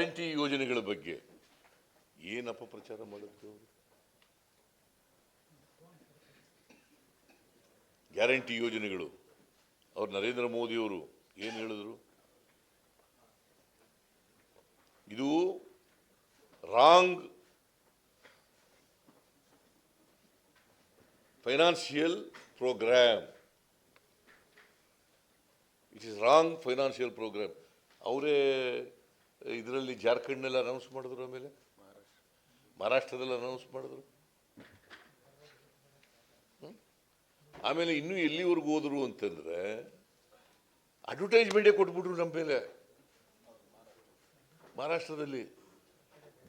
Guarantee ಯೋಜನೆಗಳ ಬಗ್ಗೆ ಏನಪ್ಪ ಪ್ರಚಾರ ಮಾಡಿದ್ರು ಅವರು? ಗ್ಯಾರಂಟಿ ಯೋಜನೆಗಳು ಅವ್ರು ನರೇಂದ್ರ ಮೋದಿ ಅವರು ಏನು ಹೇಳಿದ್ರು? ಇದು wrong financial program. It is wrong financial program. ಅವರೇ ಇದರಲ್ಲಿ ಜಾರ್ಖಂಡ್ನೆಲ್ಲ ಅನೌನ್ಸ್ ಮಾಡಿದ್ರು, ಆಮೇಲೆ ಮಹಾರಾಷ್ಟ್ರದಲ್ಲಿ ಅನೌನ್ಸ್ ಮಾಡಿದ್ರು, ಆಮೇಲೆ ಇನ್ನೂ ಎಲ್ಲಿವರೆಗೂ ಹೋದ್ರು ಅಂತಂದ್ರೆ ಅಡ್ವರ್ಟೈಸ್ಮೆಂಟೇ ಕೊಟ್ಬಿಟ್ರು ನಮ್ಮ ಮೇಲೆ. ಮಹಾರಾಷ್ಟ್ರದಲ್ಲಿ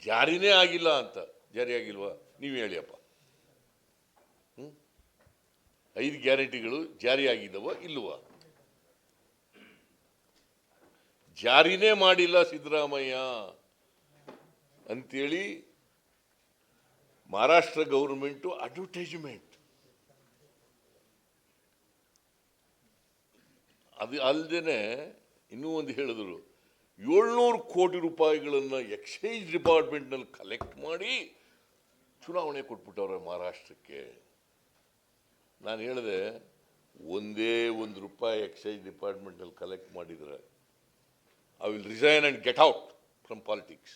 ಜಾರಿನೇ ಆಗಿಲ್ಲ ಅಂತ. ಜಾರಿ ಆಗಿಲ್ವಾ? ನೀವು ಹೇಳಿಯಪ್ಪ. 5 ಗ್ಯಾರಂಟಿಗಳು ಜಾರಿ ಆಗಿದ್ದವ ಇಲ್ವಾ? ಜಾರಿನೇ ಮಾಡಿಲ್ಲ ಸಿದ್ದರಾಮಯ್ಯ ಅಂತೇಳಿ ಮಹಾರಾಷ್ಟ್ರ ಗೌರ್ಮೆಂಟು ಅಡ್ವರ್ಟೈಸ್ಮೆಂಟ್. ಅದು ಅಲ್ಲದೆ ಇನ್ನೂ ಒಂದು ಹೇಳಿದ್ರು, 700 ಕೋಟಿ ರೂಪಾಯಿಗಳನ್ನು ಎಕ್ಸೈಸ್ ಡಿಪಾರ್ಟ್ಮೆಂಟ್ನಲ್ಲಿ ಕಲೆಕ್ಟ್ ಮಾಡಿ ಚುನಾವಣೆ ಕೊಟ್ಬಿಟ್ಟವ್ರೆ ಮಹಾರಾಷ್ಟ್ರಕ್ಕೆ. ನಾನು ಹೇಳಿದೆ, ಒಂದೇ ₹1 ಎಕ್ಸೈಸ್ ಡಿಪಾರ್ಟ್ಮೆಂಟ್ನಲ್ಲಿ ಕಲೆಕ್ಟ್ ಮಾಡಿದರೆ I will resign and get out from politics.